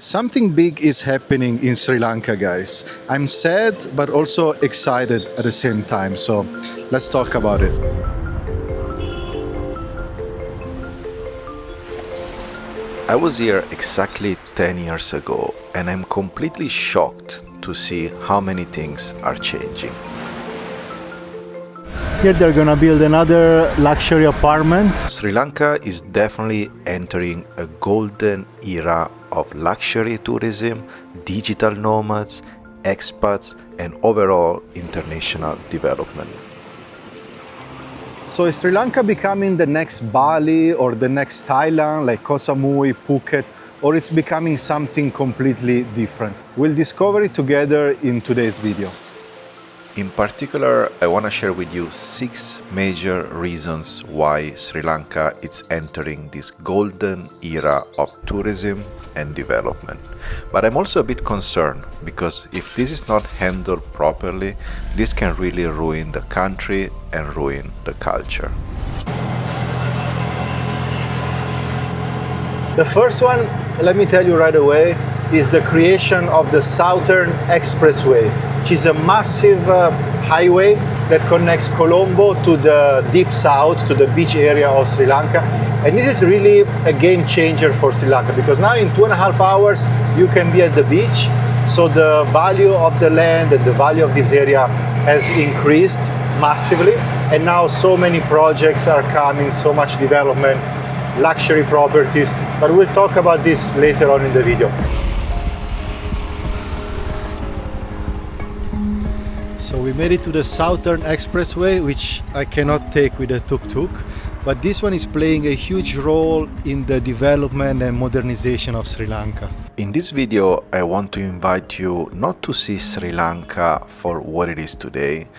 Something big is happening in Sri Lanka, guys. I'm sad, but also excited at the same time. So let's talk about it. I was here exactly 10 years ago, and I'm completely shocked to see how many things are changing. Here they're gonna build another luxury apartment. Sri Lanka is definitely entering a golden era of luxury tourism, digital nomads, expats, and overall international development. So is Sri Lanka becoming the next Bali or the next Thailand, like Koh Samui, Phuket, or it's becoming something completely different? We'll discover it together in today's video. In particular, I want to share with you 6 major reasons why Sri Lanka is entering this golden era of tourism and development. But I'm also a bit concerned because if this is not handled properly, this can really ruin the country and ruin the culture. The first one, let me tell you right away, is the creation of the Southern Expressway, which is a massive highway that connects Colombo to the deep south, to the beach area of Sri Lanka. And this is really a game changer for Sri Lanka because now in 2.5 hours you can be at the beach. So the value of the land and the value of this area has increased massively. And now so many projects are coming, so much development, luxury properties. But we'll talk about this later on in the video. So we made it to the Southern Expressway, which I cannot take with a tuk-tuk, but this one is playing a huge role in the development and modernization of Sri Lanka. In this video, I want to invite you not to see Sri Lanka for what it is today,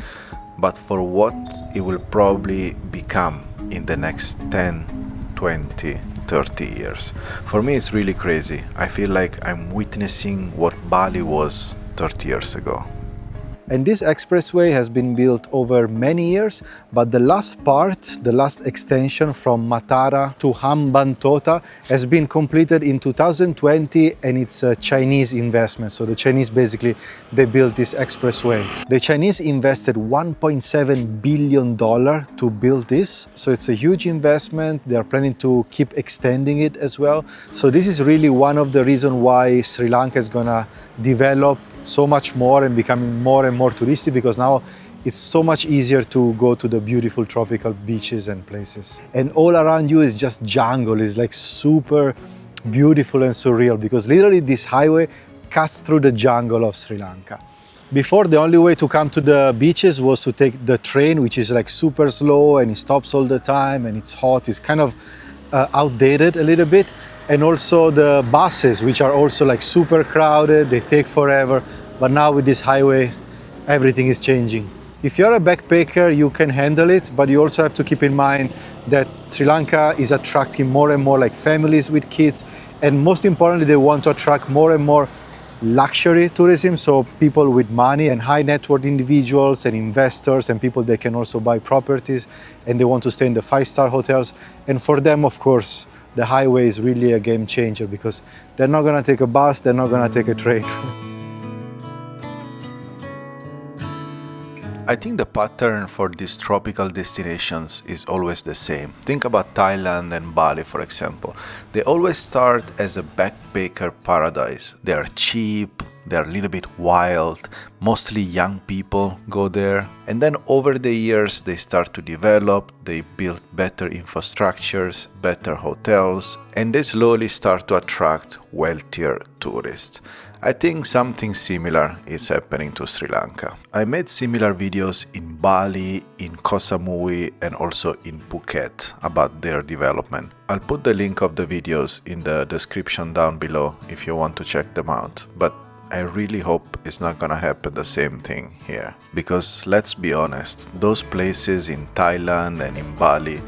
but for what it will probably become in the next 10, 20, 30 years. For me, it's really crazy. I feel like I'm witnessing what Bali was 30 years ago. And this expressway has been built over many years, but the last part, the last extension from Matara to Hambantota has been completed in 2020, and it's a Chinese investment. So the Chinese basically, they built this expressway. The Chinese invested $1.7 billion to build this. So it's a huge investment. They are planning to keep extending it as well. So this is really one of the reasons why Sri Lanka is gonna develop so much more and becoming more and more touristic, because now it's so much easier to go to the beautiful tropical beaches and places. And all around you is just jungle. It's like super beautiful and surreal because literally this highway cuts through the jungle of Sri Lanka. Before, the only way to come to the beaches was to take the train, which is like super slow and it stops all the time and it's hot. It's kind of outdated a little bit. And also the buses, which are also like super crowded, they take forever. But now with this highway, everything is changing. If you're a backpacker, you can handle it, but you also have to keep in mind that Sri Lanka is attracting more and more like families with kids. And most importantly, they want to attract more and more luxury tourism. So people with money and high net worth individuals and investors and people that can also buy properties and they want to stay in the 5-star hotels. And for them, of course, the highway is really a game changer because they're not gonna take a bus, they're not gonna take a train. I think the pattern for these tropical destinations is always the same. Think about Thailand and Bali, for example. They always start as a backpacker paradise. They are cheap, they're a little bit wild, mostly young people go there. And then over the years, they start to develop, they build better infrastructures, better hotels, and they slowly start to attract wealthier tourists. I think something similar is happening to Sri Lanka. I made similar videos in Bali, in Koh Samui, and also in Phuket about their development. I'll put the link of the videos in the description down below if you want to check them out. But I really hope it's not gonna happen the same thing here. Because let's be honest, those places in Thailand and in Bali,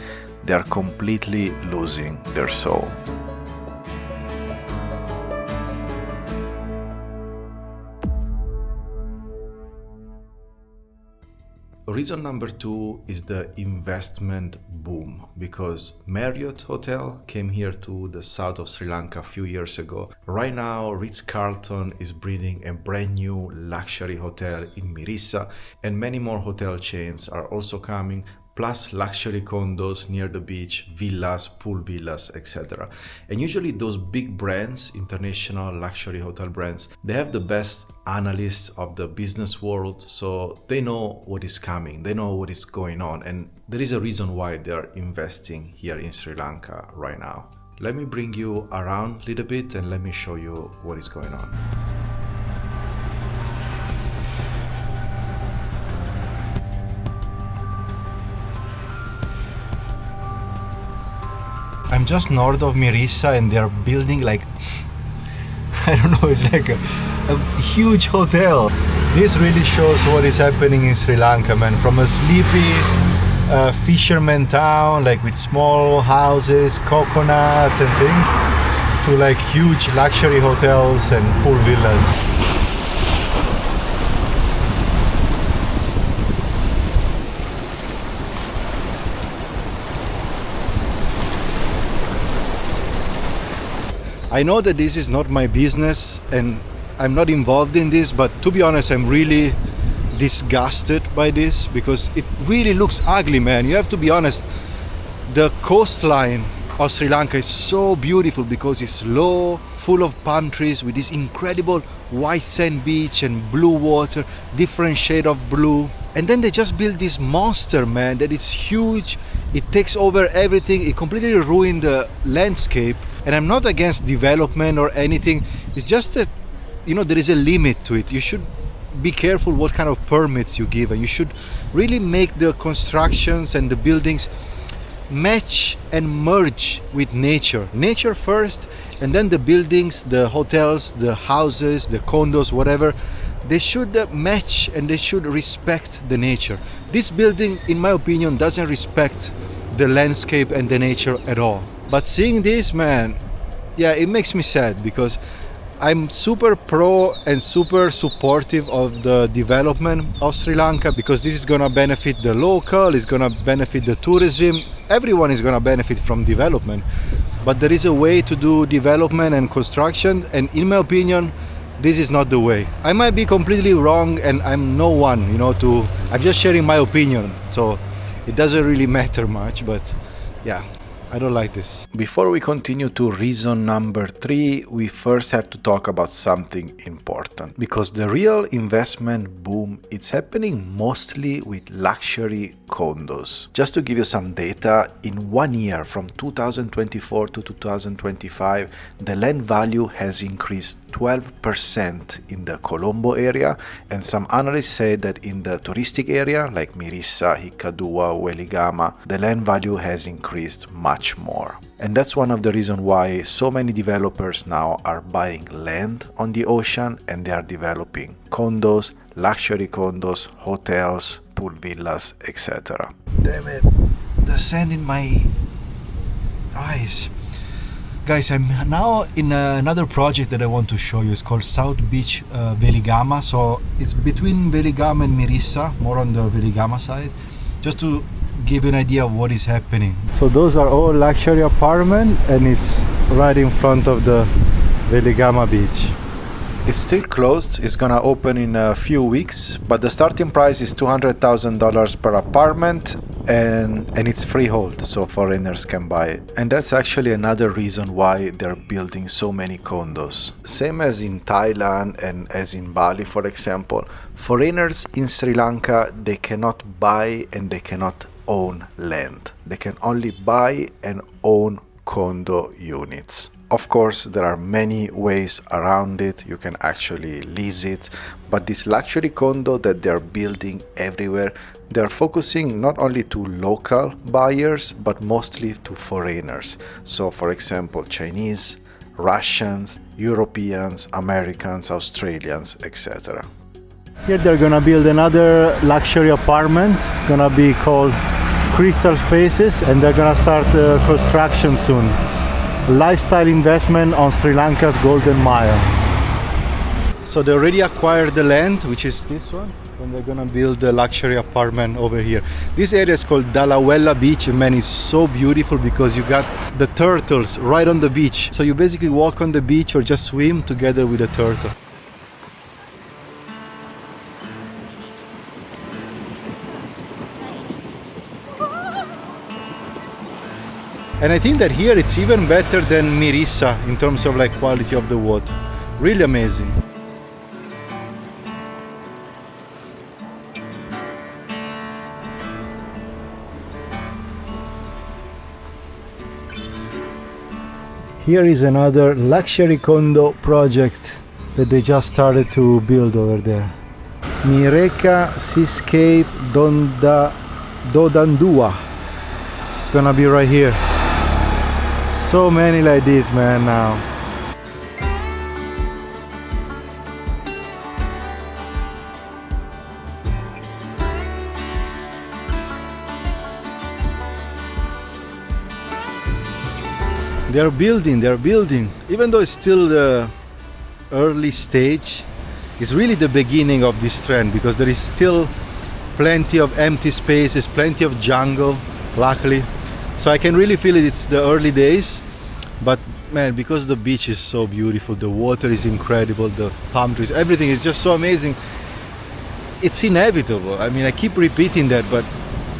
they are completely losing their soul. Reason number two is the investment boom, because Marriott Hotel came here to the south of Sri Lanka a few years ago. Right now, Ritz-Carlton is building a brand new luxury hotel in Mirissa, and many more hotel chains are also coming, plus luxury condos near the beach, villas, pool villas, etc. And usually those big brands, international luxury hotel brands, they have the best analysts of the business world, so they know what is coming, they know what is going on, and there is a reason why they are investing here in Sri Lanka right now. Let me bring you around a little bit and let me show you what is going on. I'm just north of Mirissa and they're building like, I don't know, it's like a huge hotel. This really shows what is happening in Sri Lanka, man. From a sleepy fisherman town, like with small houses, coconuts and things, to like huge luxury hotels and pool villas. I know that this is not my business and I'm not involved in this, but to be honest, I'm really disgusted by this because it really looks ugly, man. You have to be honest. The coastline of Sri Lanka is so beautiful because it's low, full of palm trees with this incredible white sand beach and blue water, different shade of blue. And then they just built this monster, man, that is huge. It takes over everything. It completely ruined the landscape. And I'm not against development or anything. It's just that, you know, there is a limit to it. You should be careful what kind of permits you give, and you should really make the constructions and the buildings match and merge with nature. Nature first, and then the buildings, the hotels, the houses, the condos, whatever, they should match and they should respect the nature. This building, in my opinion, doesn't respect the landscape and the nature at all. But seeing this, man, yeah, it makes me sad because I'm super pro and super supportive of the development of Sri Lanka, because this is gonna benefit the local, it's gonna benefit the tourism, everyone is gonna benefit from development. But there is a way to do development and construction, and in my opinion, this is not the way. I might be completely wrong, and I'm no one, you know, I'm just sharing my opinion, so it doesn't really matter much, but yeah, I don't like this. Before we continue to reason number 3, we first have to talk about something important, because the real investment boom, it's happening mostly with luxury condos. Just to give you some data, in 1 year from 2024 to 2025, the land value has increased 12% in the Colombo area, and some analysts say that in the touristic area like Mirissa, Hikkaduwa, Weligama, the land value has increased much more. And that's one of the reasons why so many developers now are buying land on the ocean and they are developing condos, luxury condos, hotels, pool villas, etc. Damn it, the sand in my eyes. Guys, I'm now in another project that I want to show you. It's called South Beach Weligama. So it's between Weligama and Mirissa, more on the Weligama side, just to give you an idea of what is happening. So those are all luxury apartments, and it's right in front of the Weligama beach. It's still closed. It's gonna open in a few weeks, but the starting price is $200,000 per apartment, and it's freehold, so foreigners can buy it. And that's actually another reason why they're building so many condos. Same as in Thailand and as in Bali, for example, foreigners in Sri Lanka, they cannot buy and they cannot own land. They can only buy and own condo units. Of course, there are many ways around it. You can actually lease it, but this luxury condo that they're building everywhere, they're focusing not only to local buyers, but mostly to foreigners. So for example, Chinese, Russians, Europeans, Americans, Australians, etc. Here they're gonna build another luxury apartment. It's gonna be called Crystal Spaces, and they're gonna start construction soon. Lifestyle investment on Sri Lanka's Golden Mile. So they already acquired the land, which is this one, when they're gonna build the luxury apartment over here. This area is called Dalawella Beach, and man, it's so beautiful because you got the turtles right on the beach. So you basically walk on the beach or just swim together with the turtle. And I think that here it's even better than Mirissa in terms of like quality of the water. Really amazing. Here is another luxury condo project that they just started to build over there. Mireka Seascape Dodandua. It's gonna be right here. So many like this, man, now. They're building. Even though it's still the early stage, it's really the beginning of this trend because there is still plenty of empty spaces, plenty of jungle, luckily. So I can really feel it, it's the early days. But man, because the beach is so beautiful, the water is incredible, the palm trees, everything is just so amazing. It's inevitable. I mean, I keep repeating that, but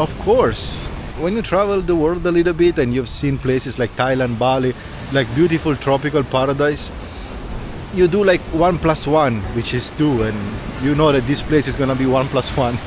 of course, when you travel the world a little bit and you've seen places like Thailand, Bali, like beautiful tropical paradise, you do like 1 + 1, which is 2, and you know that this place is gonna be 1 + 1.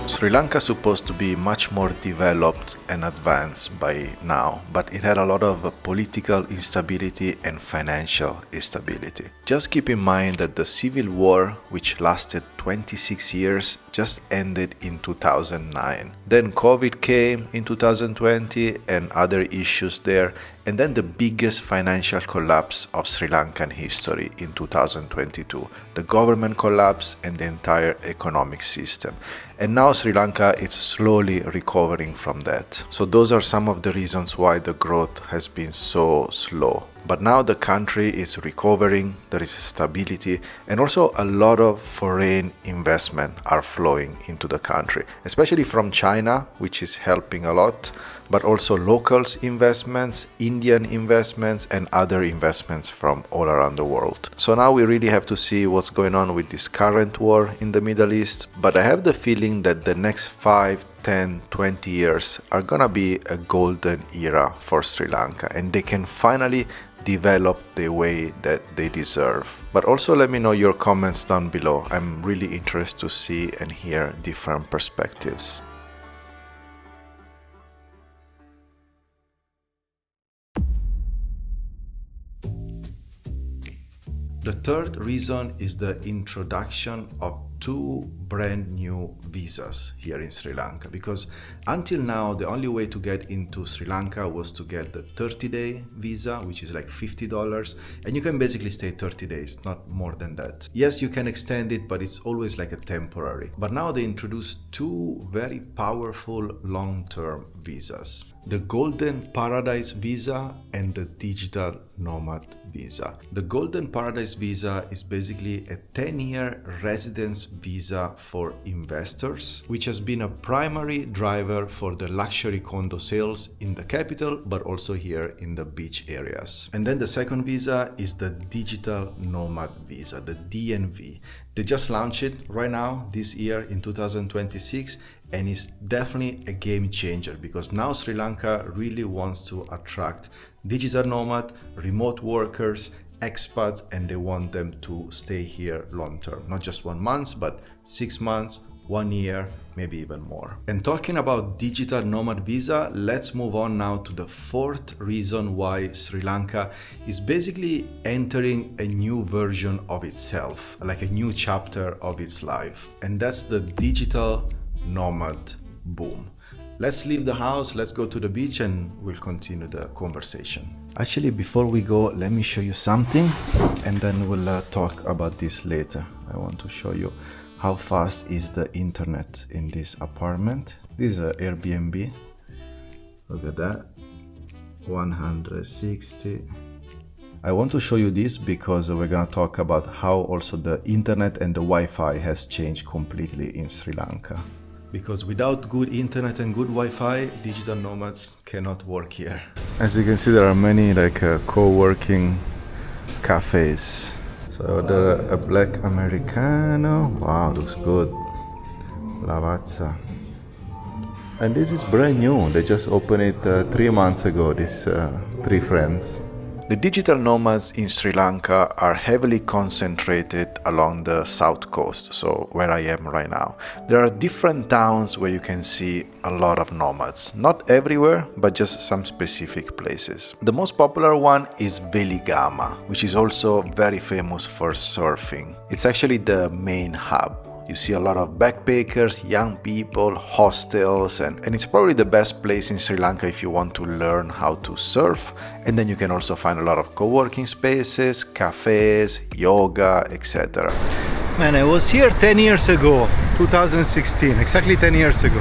Sri Lanka is supposed to be much more developed and advanced by now, but it had a lot of political instability and financial instability. Just keep in mind that the civil war, which lasted 26 years, just ended in 2009. Then COVID came in 2020 and other issues there, and then the biggest financial collapse of Sri Lankan history in 2022. The government collapse and the entire economic system. And now Sri Lanka is slowly recovering from that. So those are some of the reasons why the growth has been so slow. But now the country is recovering, there is stability, and also a lot of foreign investment are flowing into the country, especially from China, which is helping a lot, but also locals investments, Indian investments, and other investments from all around the world. So now we really have to see what's going on with this current war in the Middle East, but I have the feeling that the next 5, 10, 20 years are gonna be a golden era for Sri Lanka, and they can finally develop the way that they deserve. But also let me know your comments down below. I'm really interested to see and hear different perspectives. The third reason is the introduction of 2 brand new visas here in Sri Lanka, because until now the only way to get into Sri Lanka was to get the 30-day visa, which is like $50, and you can basically stay 30 days, not more than that. Yes, you can extend it, but it's always like a temporary. But now they introduced 2 very powerful long-term visas: the Golden Paradise visa and the Digital Nomad visa. The Golden Paradise visa is basically a 10-year residence visa for investors, which has been a primary driver for the luxury condo sales in the capital, but also here in the beach areas. And then the second visa is the Digital Nomad visa, the DNV. They just launched it right now this year in 2026, and it's definitely a game changer because now Sri Lanka really wants to attract digital nomad, remote workers, expats, and they want them to stay here long term, not just 1 month, but 6 months, 1 year, maybe even more. And talking about digital nomad visa, let's move on now to the 4th reason why Sri Lanka is basically entering a new version of itself, like a new chapter of its life, and that's the digital nomad boom. Let's leave the house, let's go to the beach, and we'll continue the conversation. Actually, before we go, let me show you something, and then we'll talk about this later. I want to show you how fast is the internet in this apartment. This is an Airbnb. Look at that, 160 I want to show you this because we're gonna talk about how also the internet and the Wi-Fi has changed completely in Sri Lanka. Because without good internet and good Wi-Fi, digital nomads cannot work here. As you can see, there are many co-working cafes. So a black Americano, wow, looks good. Lavazza. And this is brand new, they just opened it 3 months ago, these three friends. The digital nomads in Sri Lanka are heavily concentrated along the south coast, so where I am right now. There are different towns where you can see a lot of nomads. Not everywhere, but just some specific places. The most popular one is Veligama, which is also very famous for surfing. It's actually the main hub. You see a lot of backpackers, young people, hostels, and it's probably the best place in Sri Lanka if you want to learn how to surf. And then you can also find a lot of co-working spaces, cafes, yoga, etc. Man, I was here 10 years ago, 2016, exactly 10 years ago.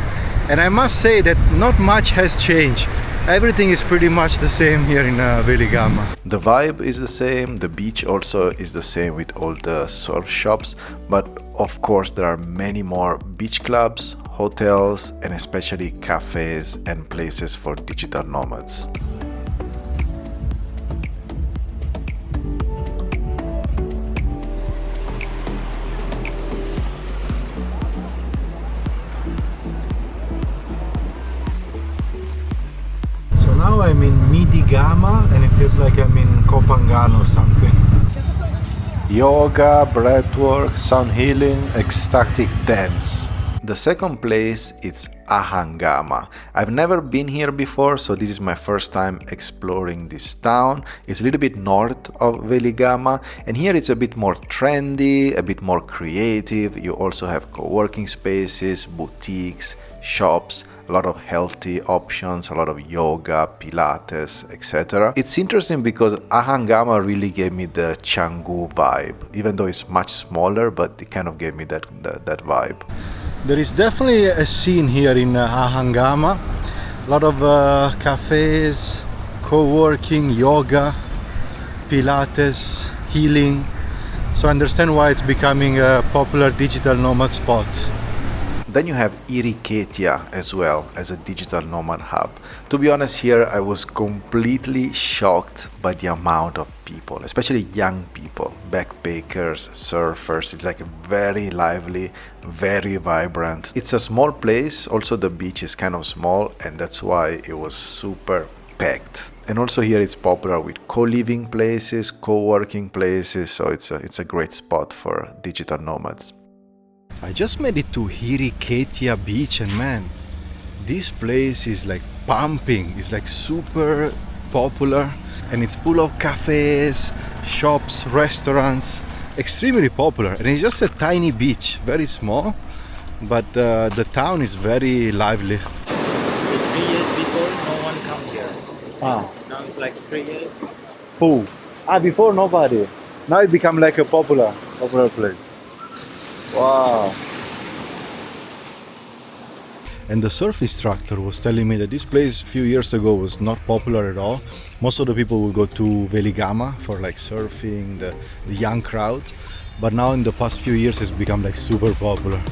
And I must say that not much has changed. Everything is pretty much the same here in Veligama. The vibe is the same, the beach also is the same with all the surf shops, but of course there are many more beach clubs, hotels, and especially cafes and places for digital nomads. Now I'm in Midigama and it feels like I'm in Kopangan or something. Yoga, breathwork, sound healing, ecstatic dance. The second place is Ahangama. I've never been here before, so this is my first time exploring this town. It's a little bit north of Veligama, and here it's a bit more trendy, a bit more creative. You also have co-working spaces, boutiques, shops, a lot of healthy options, a lot of yoga, pilates, etc. It's interesting because Ahangama really gave me the Canggu vibe, even though it's much smaller, but it kind of gave me that vibe. There is definitely a scene here in Ahangama. A lot of cafes, co-working, yoga, pilates, healing. So I understand why it's becoming a popular digital nomad spot. Then you have Iriketia as well as a digital nomad hub. To be honest, here I was completely shocked by the amount of people, especially young people, backpackers, surfers. It's like very lively, very vibrant. It's a small place, also the beach is kind of small, and that's why it was super packed. And also here it's popular with co-living places, co-working places, so it's a great spot for digital nomads. I just made it to Iriketia beach and man, this place is like pumping. It's like super popular and it's full of cafes, shops, restaurants, extremely popular. And it's just a tiny beach, very small, but the town is very lively. 3 years before, no one come here. Ah. Now it's like 3 years. Full. Before nobody. Now it become like a popular place. Wow. And the surf instructor was telling me that this place a few years ago was not popular at all. Most of the people would go to Veligama for like surfing, the young crowd. But now in the past few years it's become like super popular.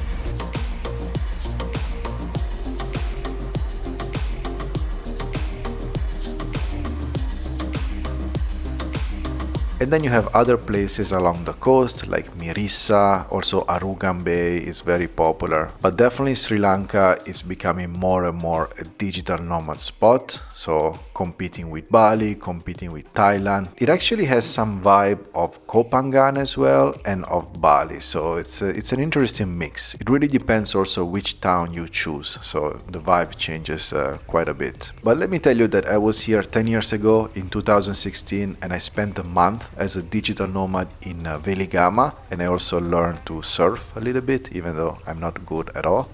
And then you have other places along the coast like Mirissa, also Arugan Bay is very popular. But definitely Sri Lanka is becoming more and more a digital nomad spot. So competing with Bali, competing with Thailand. It actually has some vibe of Kopangan as well and of Bali. So it's an interesting mix. It really depends also which town you choose. So the vibe changes quite a bit. But let me tell you that I was here 10 years ago in 2016 and I spent a month as a digital nomad in Veligama, and I also learned to surf a little bit, even though I'm not good at all.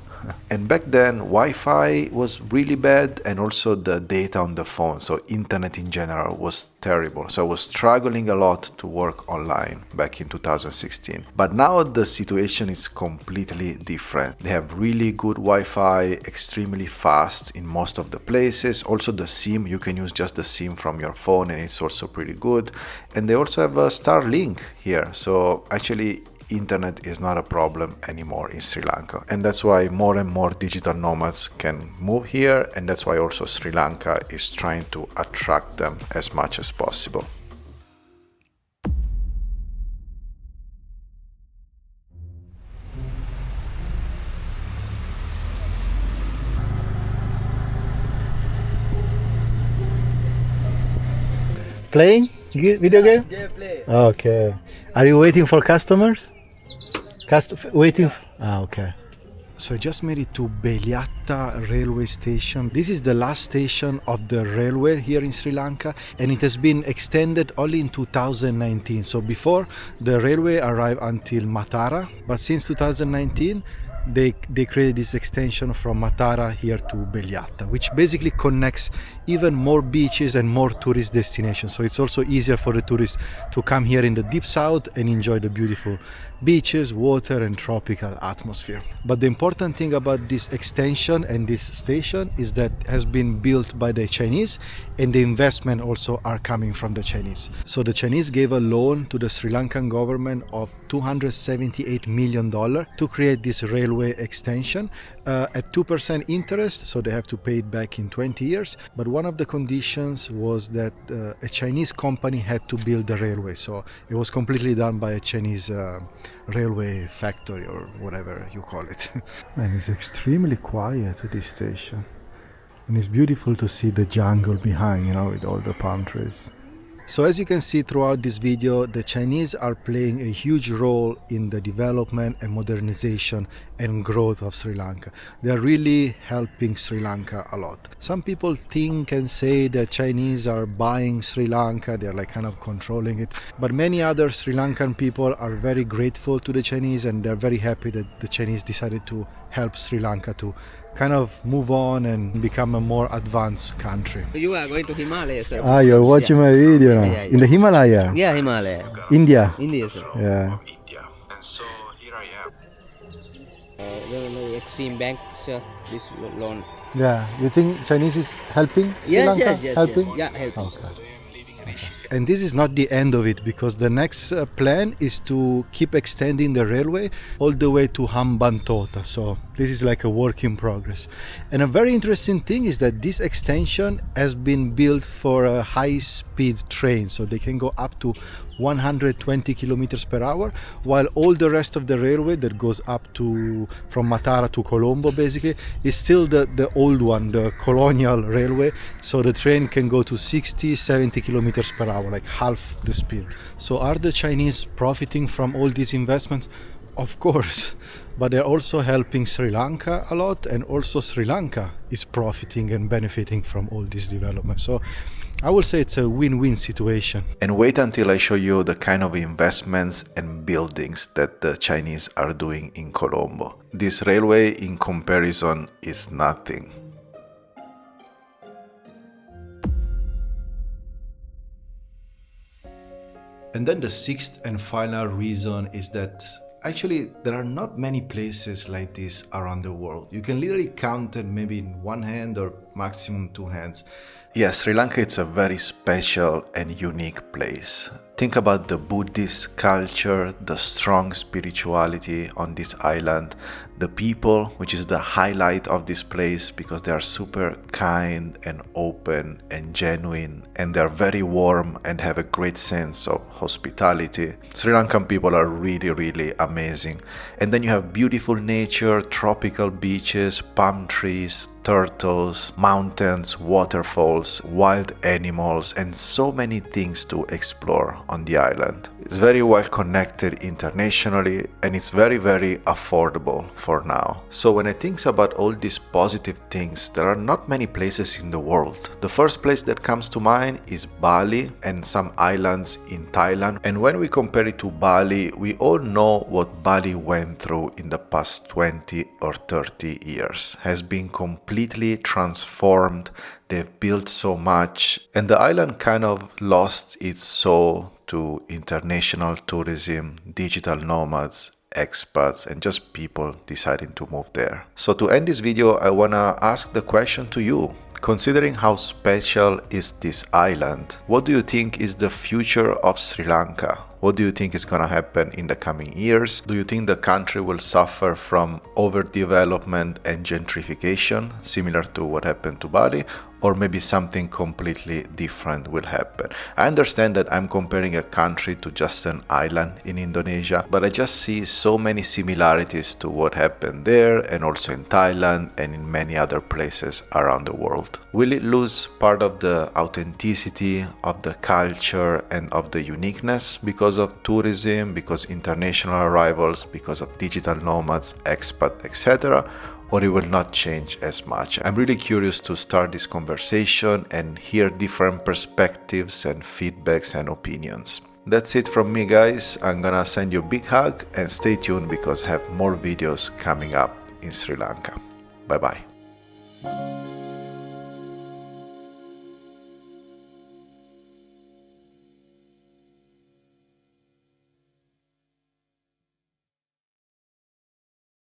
And back then, Wi-Fi was really bad, and also the data on the phone, so internet in general, was terrible. So I was struggling a lot to work online back in 2016. But now the situation is completely different. They have really good Wi-Fi, extremely fast in most of the places. Also the SIM, you can use just the SIM from your phone, and it's also pretty good. And they also have a Starlink here. So actually, internet is not a problem anymore in Sri Lanka, and that's why more and more digital nomads can move here, and that's why also Sri Lanka is trying to attract them as much as possible. Playing video game? Yeah, play. Okay. Are you waiting for customers? Waiting? Okay. So I just made it to Beliatta railway station. This is the last station of the railway here in Sri Lanka, and it has been extended only in 2019. So before, the railway arrived until Matara, but since 2019 they created this extension from Matara here to Beliatta, which basically connects even more beaches and more tourist destinations. So it's also easier for the tourists to come here in the deep south and enjoy the beautiful beaches, water and tropical atmosphere. But the important thing about this extension and this station is that it has been built by the Chinese, and the investment also are coming from the Chinese. So the Chinese gave a loan to the Sri Lankan government of $278 million to create this railway extension at 2% interest, so they have to pay it back in 20 years. But one of the conditions was that a Chinese company had to build the railway, so it was completely done by a Chinese railway factory or whatever you call it. And it's extremely quiet at this station, and it's beautiful to see the jungle behind, with all the palm trees. So as you can see throughout this video, the Chinese are playing a huge role in the development and modernization and growth of Sri Lanka. They are really helping Sri Lanka a lot. Some people think and say that Chinese are buying Sri Lanka, they're like kind of controlling it. But many other Sri Lankan people are very grateful to the Chinese, and they're very happy that the Chinese decided to help Sri Lanka to kind of move on and become a more advanced country. You are going to Himalaya, sir. Ah, you're watching my video Yeah. in the Himalaya? Yeah, Himalaya. India? India, sir. Yeah. India. And so here I am. The Exim Bank, sir, this loan. Yeah. You think Chinese is helping Sri Yes, Lanka? yes. Helping? Yeah, helping. Okay. And this is not the end of it, because the next plan is to keep extending the railway all the way to Hambantota. So this is like a work in progress. And a very interesting thing is that this extension has been built for a high-speed train, so they can go up to 120 kilometers per hour, while all the rest of the railway that goes up to from Matara to Colombo basically is still the old one, the colonial railway. So the train can go to 60-70 kilometers per hour, like half the speed. So are the Chinese profiting from all these investments? Of course, but they're also helping Sri Lanka a lot, and also Sri Lanka is profiting and benefiting from all this development. So I will say it's a win-win situation. And wait until I show you the kind of investments and buildings that the Chinese are doing in Colombo. This railway in comparison is nothing. And then the sixth and final reason is that actually there are not many places like this around the world. You can literally count them maybe in one hand or maximum two hands. Yes, Sri Lanka is a very special and unique place. Think about the Buddhist culture, the strong spirituality on this island, the people, which is the highlight of this place because they are super kind and open and genuine, and they are very warm and have a great sense of hospitality. Sri Lankan people are really, really amazing. And then you have beautiful nature, tropical beaches, palm trees, turtles, mountains, waterfalls, wild animals, and so many things to explore on the island. It's very well connected internationally, and it's very, very affordable for now. So when I think about all these positive things, there are not many places in the world. The first place that comes to mind is Bali and some islands in Thailand. And when we compare it to Bali, we all know what Bali went through in the past 20 or 30 years. Has been completely transformed. They've built so much, and the island kind of lost its soul to international tourism, digital nomads, expats, and just people deciding to move there. So to end this video, I wanna ask the question to you. Considering how special is this island, what do you think is the future of Sri Lanka? What do you think is gonna happen in the coming years? Do you think the country will suffer from overdevelopment and gentrification, similar to what happened to Bali? Or maybe something completely different will happen. I understand that I'm comparing a country to just an island in Indonesia, but I just see so many similarities to what happened there and also in Thailand and in many other places around the world. Will it lose part of the authenticity of the culture and of the uniqueness because of tourism, because international arrivals, because of digital nomads, expats, etc.? Or it will not change as much? I'm really curious to start this conversation and hear different perspectives and feedbacks and opinions. That's it from me, guys. I'm gonna send you a big hug and stay tuned because I have more videos coming up in Sri Lanka. Bye bye.